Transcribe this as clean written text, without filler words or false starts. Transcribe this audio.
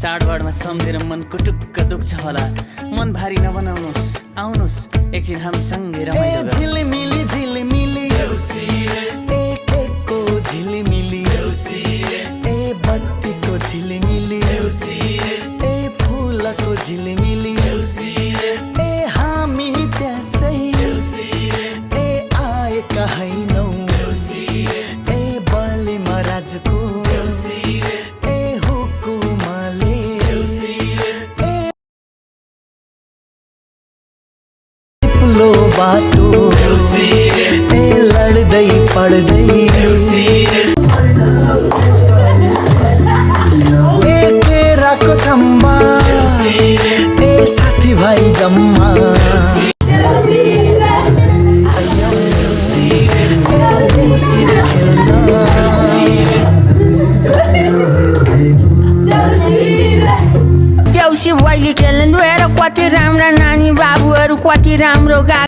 चाडबाडमा सम्झेर मनको टुक्क दुख्छ होला। मन भारी नबनाउनुस्, आउनुस् एकछिन हामीसँगै रमाइलो गरौँ। झिलिमिली झिलिमिली ए केकको झिलिमिली ए बत्तीको झिलिमिली ए फुलको झिलिमिली ए हामी त्यसै ए आएका हैनौ ए बलि महाराजको ए हुकुमले लो बाटो ए लड्दै पड्दै ए केराको थम्बा ए साथीभाइ जम्मा देउसी खेल्न देउसी भैली खेल्नु हेर कति राम्रा नानी बाबुहरू कति राम्रो गा